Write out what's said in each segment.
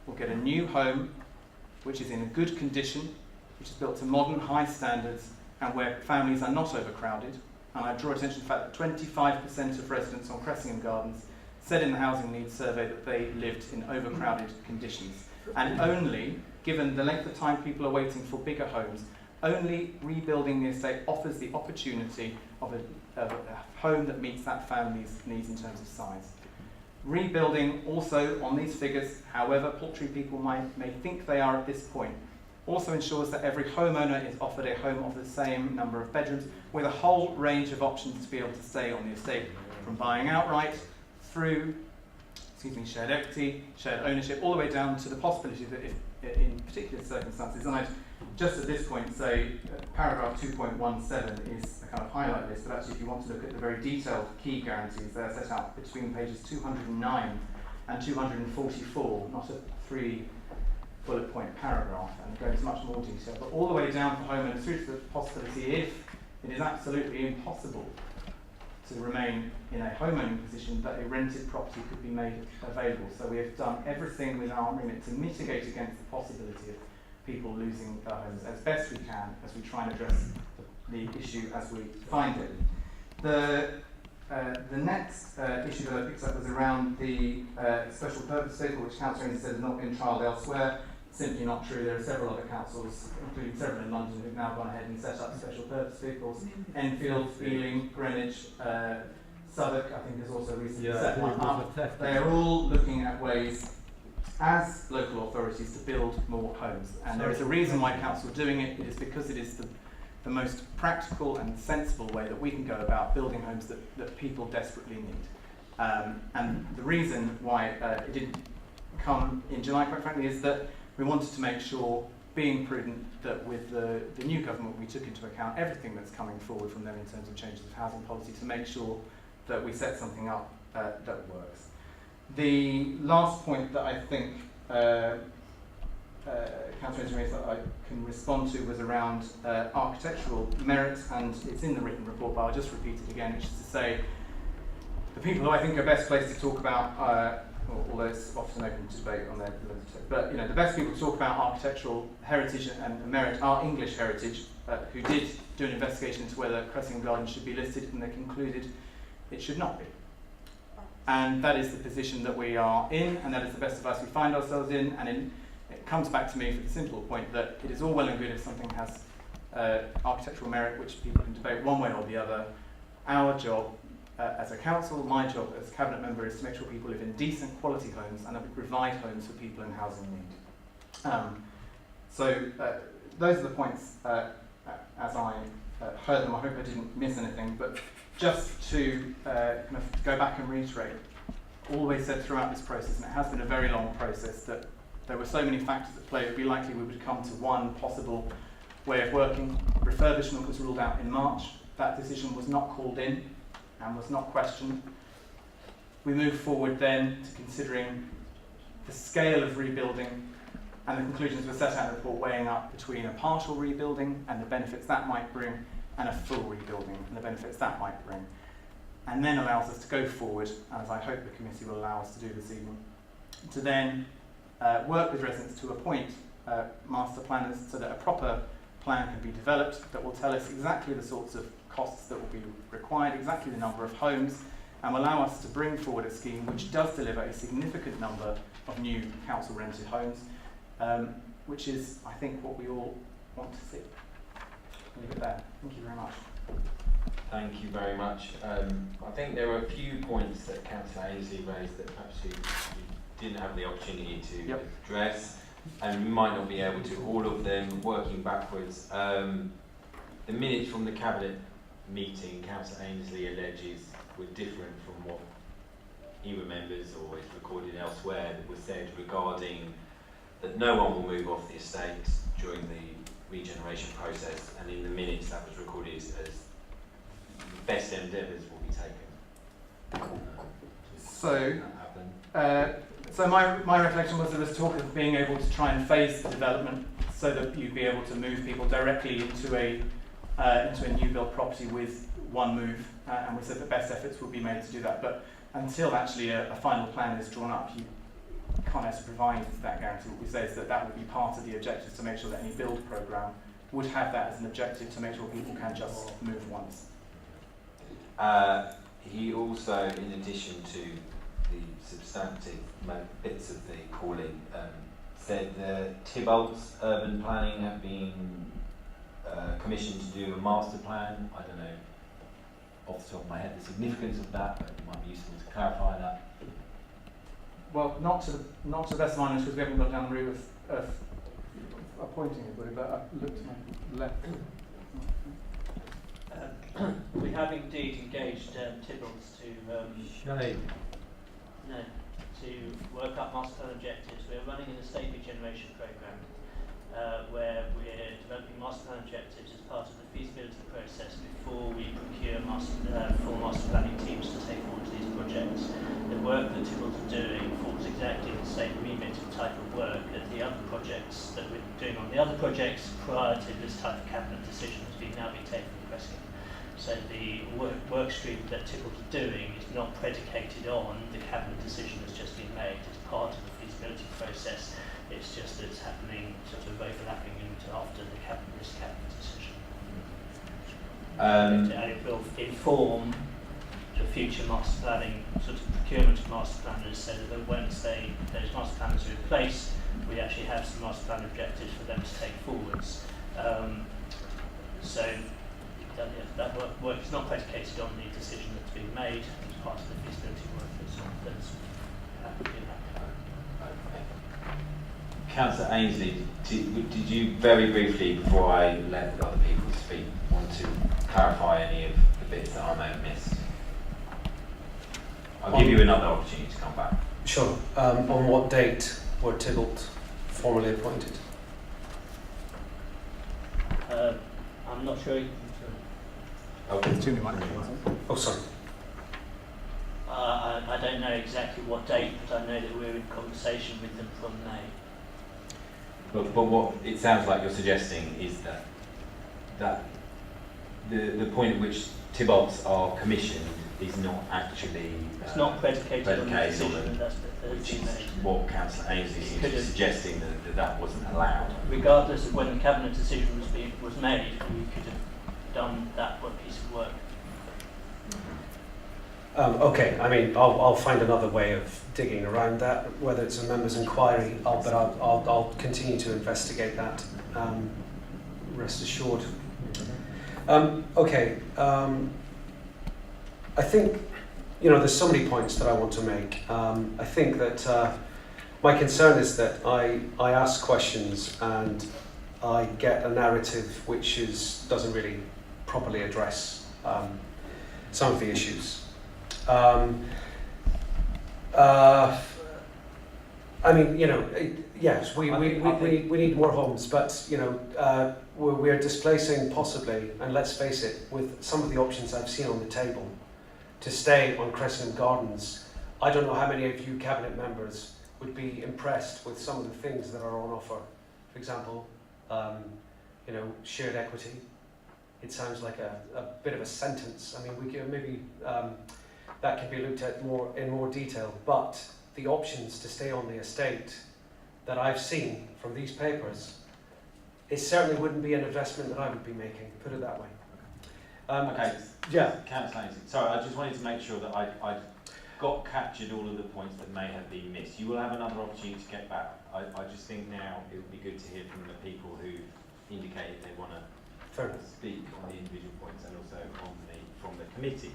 will get a new home which is in a good condition, which is built to modern, high standards, and where families are not overcrowded. And I draw attention to the fact that 25% of residents on Cressingham Gardens said in the Housing Needs Survey that they lived in overcrowded conditions. And only, given the length of time people are waiting for bigger homes, only rebuilding the estate offers the opportunity of a home that meets that family's needs in terms of size. Rebuilding also on these figures, however paltry people may think they are at this point, also ensures that every homeowner is offered a home of the same number of bedrooms with a whole range of options to be able to stay on the estate, from buying outright through shared equity, shared ownership, all the way down to the possibility that if in particular circumstances, and I'd just at this point say paragraph 2.17 is a kind of highlight list, but actually if you want to look at the very detailed key guarantees, they're set out between pages 209 and 244, not a 3 bullet point paragraph, and go into much more detail, but all the way down for homeowners through to the possibility, if it is absolutely impossible to remain in a homeowning position, that a rented property could be made available. So we have done everything within our remit to mitigate against the possibility of people losing their homes as best we can as we try and address the issue as we find it. The next issue that I picked up was around the special purpose vehicle, which Councillor Ainslie said has not been trialled elsewhere. Simply not true. There are several other councils, including several in London, who have now gone ahead and set up special purpose vehicles. Enfield, Ealing, Greenwich, Southwark, I think, has also recently set one up. They are all looking at ways, as local authorities, to build more homes. And there is a reason why council are doing it. It is because it is the most practical and sensible way that we can go about building homes that people desperately need. And the reason why it didn't come in July, quite frankly, is that we wanted to make sure, being prudent, that with the new government we took into account everything that's coming forward from them in terms of changes of housing policy to make sure that we set something up that works. The last point that I think Councillor Ainslie raised that I can respond to was around architectural merit, and it's in the written report, but I'll just repeat it again, which is to say the people who I think are best placed to talk about although it's often open to debate on their validity. But the best people to talk about architectural heritage and merit are English Heritage, who did do an investigation into whether Cressingham Gardens should be listed, and they concluded it should not be. And that is the position that we are in, and that is the best advice we find ourselves in, and it comes back to me for the simple point that it is all well and good if something has architectural merit, which people can debate one way or the other. Our job as a council, my job as cabinet member, is to make sure people live in decent quality homes and that we provide homes for people in housing need. So those are the points as I heard them. I hope I didn't miss anything, but just to kind of go back and reiterate, always said throughout this process, and it has been a very long process, that there were so many factors at play, it would be likely we would come to one possible way of working. Refurbishment was ruled out in March. That decision was not called in and was not questioned. We moved forward then to considering the scale of rebuilding, and the conclusions were set out in the report, weighing up between a partial rebuilding and the benefits that might bring, and a full rebuilding and the benefits that might bring. And then allows us to go forward, as I hope the committee will allow us to do this evening, to then work with residents to appoint master planners so that a proper plan can be developed that will tell us exactly the sorts of costs that will be required, exactly the number of homes, and will allow us to bring forward a scheme which does deliver a significant number of new council rented homes, which is, I think, what we all want to see. I'll leave it there. Thank you very much. Thank you very much. I think there were a few points that Councillor Ainslie raised that perhaps you didn't have the opportunity to address, and we might not be able to. All of them, working backwards. The minutes from the Cabinet meeting, Councillor Ainslie alleges, were different from what he remembers or is recorded elsewhere, that was said regarding that no one will move off the estate during the regeneration process, and in the minutes that was recorded as best endeavours will be taken. So my reflection was there was talk of being able to try and phase the development so that you'd be able to move people directly into a new build property with one move, and we said that best efforts would be made to do that. But until actually a final plan is drawn up, can't actually provide that guarantee. What we say is that that would be part of the objectives to make sure that any build programme would have that as an objective to make sure people can just move once. He also, in addition to the substantive bits of the calling, said the Tibbalds urban planning have been commissioned to do a master plan. I don't know off the top of my head the significance of that, but it might be useful to clarify that. Well, not to the best of my knowledge, because we haven't got down the route of appointing anybody, but I looked to my left. We have indeed engaged Tibbalds to work up master plan objectives. We're running an estate regeneration programme where we're developing master plan objectives as part of the feasibility process before we procure full master planning teams to take forward these projects. The work that Tibbalds are doing falls exactly in the same remit and type of work that the other projects that we're doing on the other projects prior to this type of cabinet decision has now been taken progressively. So the work stream that Tibbalds are doing is not predicated on the cabinet decision that's just been made. It's part of the feasibility process. It's just that it's happening sort of overlapping into after this cabinet decision. And it will inform the future master planning, sort of procurement of master planners, so that once those master planners are in place, we actually have some master plan objectives for them to take forwards. That work is not predicated on the decision that's been made. It's part of the feasibility work that's been happening. Councillor Ainslie, did you very briefly, before I let other people speak, want to clarify any of the bits that I may have missed? I'll give you another opportunity to come back. Sure. On what date were Tibbalds formally appointed? I'm not sure. Okay. Too many microphones. Oh, sorry. I don't know exactly what date, but I know that we're in conversation with them from May. But what it sounds like you're suggesting is that the point at which Tibbalds are commissioned is not actually it's not predicated on the decision that's which is been made. what Councillor Ainslie seems to be suggesting that wasn't allowed. Regardless of when the cabinet decision was made, we could have done that one piece of work. Okay, I mean, I'll find another way of digging around that, whether it's a members' inquiry, but I'll continue to investigate that, rest assured. Okay, I think, there's so many points that I want to make. I think that my concern is that I ask questions and I get a narrative which doesn't really properly address some of the issues. Yes, we need more homes, but we're displacing possibly, and let's face it, with some of the options I've seen on the table, to stay on Crescent Gardens. I don't know how many of you cabinet members would be impressed with some of the things that are on offer. For example, shared equity. It sounds like a bit of a sentence. I mean, we can maybe that can be looked at in more detail. But the options to stay on the estate that I've seen from these papers, it certainly wouldn't be an investment that I would be making. Put it that way. Okay. Yeah. Councillor Ainslie, sorry, I just wanted to make sure that I captured all of the points that may have been missed. You will have another opportunity to get back. I just think now it would be good to hear from the people who indicated they want to speak on the individual points and also from the committee.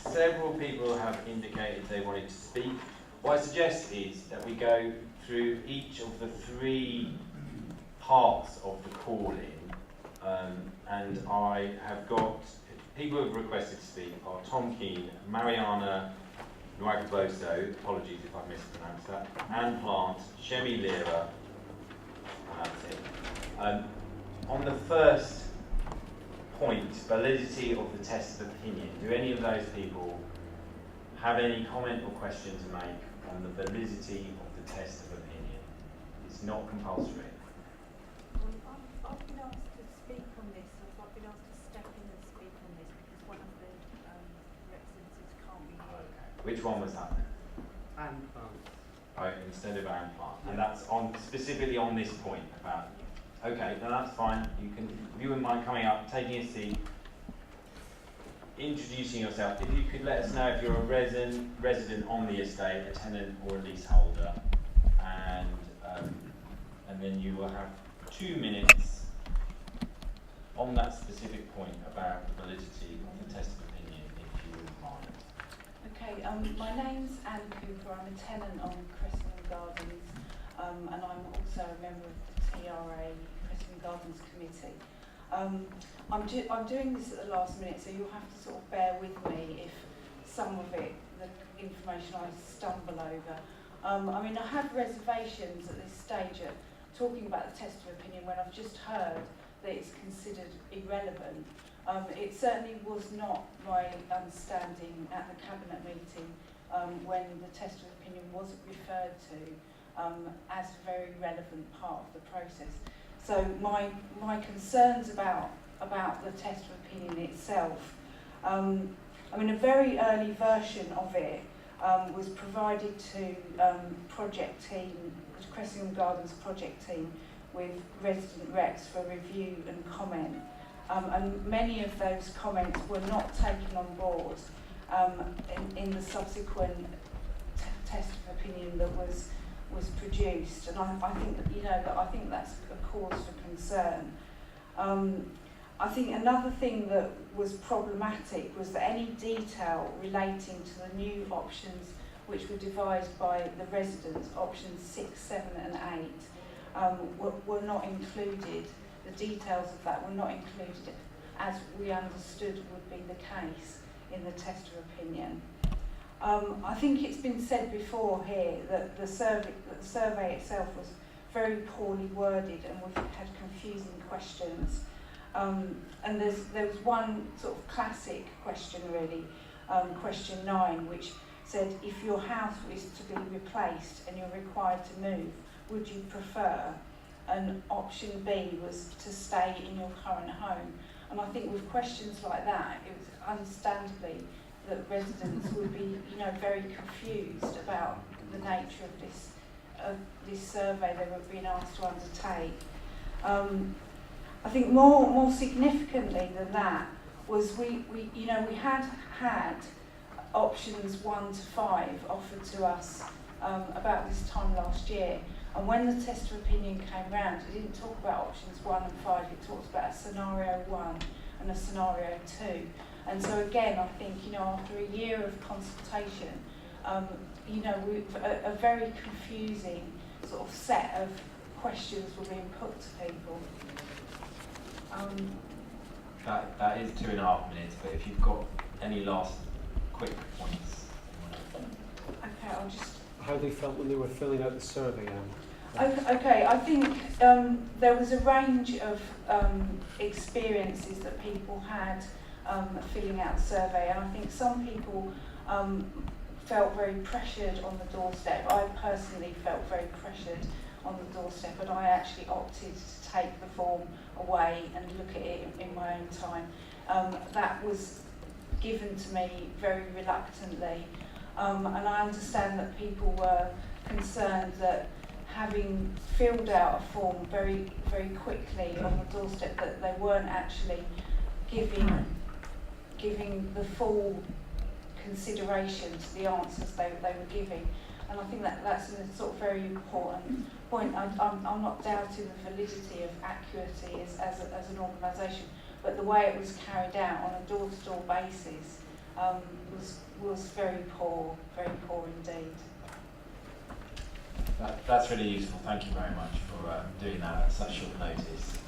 Several people have indicated they wanted to speak. What I suggest is that we go through each of the three parts of the call-in, and I have got people who have requested to speak are Tom Keane, Mariana Nwagboso, apologies if I mispronounced that, Anne Plant, Shemi Lira, and that's it. On the first point, validity of the test of opinion, do any of those people have any comment or question to make on the validity of the test of opinion? It's not compulsory. I've been asked to speak on this. I've been asked to step in and speak on this because one of the representatives can't be here. Okay. Which one was that? And plants. Oh, instead of and plant. And that's on specifically on this point about, okay, no, that's fine. You wouldn't mind coming up, taking a seat, introducing yourself. If you could let us know if you're a resident on the estate, a tenant or a leaseholder, and then you will have 2 minutes on that specific point about the validity of the test of opinion, if you wouldn't mind. Okay, my name's Anne Cooper. I'm a tenant on Cressingham Gardens, and I'm also a member of the TRA Cressingham Gardens Committee. I'm doing this at the last minute, so you'll have to sort of bear with me if some of it, the information I stumble over. I mean, I have reservations at this stage at talking about the test of opinion when I've just heard that it's considered irrelevant. It certainly was not my understanding at the Cabinet meeting when the test of opinion was referred to as a very relevant part of the process. So my concerns about the test of opinion itself, I mean, a very early version of it was provided to project team, the Cressingham Gardens project team, with resident reps for review and comment. And many of those comments were not taken on board in the subsequent test of opinion that was produced, and I think that I think that's a cause for concern. I think another thing that was problematic was that any detail relating to the new options which were devised by the residents, options 6, 7 and 8, were not included. The details of that were not included as we understood would be the case in the test of opinion. I think it's been said before here that the survey itself was very poorly worded and we had confusing questions. And there was one sort of classic question really, question 9, which said if your house is to be replaced and you're required to move, would you prefer? And option B was to stay in your current home. And I think with questions like that, it was understandably that residents would be, very confused about the nature of this survey they were being asked to undertake. I think more significantly than that was we had options 1 to 5 offered to us about this time last year. And when the test of opinion came round, it didn't talk about options 1 and 5, it talked about a scenario 1 and a scenario 2. And so again, I think, after a year of consultation, a very confusing sort of set of questions were being put to people. That is 2.5 minutes, but if you've got any last quick points. Okay, I'll just... How they felt when they were filling out the survey, Okay, I think there was a range of experiences that people had filling out the survey, and I think some people felt very pressured on the doorstep. I personally felt very pressured on the doorstep, and I actually opted to take the form away and look at it in my own time. That was given to me very reluctantly, and I understand that people were concerned that having filled out a form very, very quickly on the doorstep, that they weren't actually giving the full consideration to the answers they were giving. And I think that's a sort of very important point. I'm not doubting the validity of accuracy as an organisation, but the way it was carried out on a door-to-door basis was very poor indeed. That's really useful. Thank you very much for doing that at such short notice.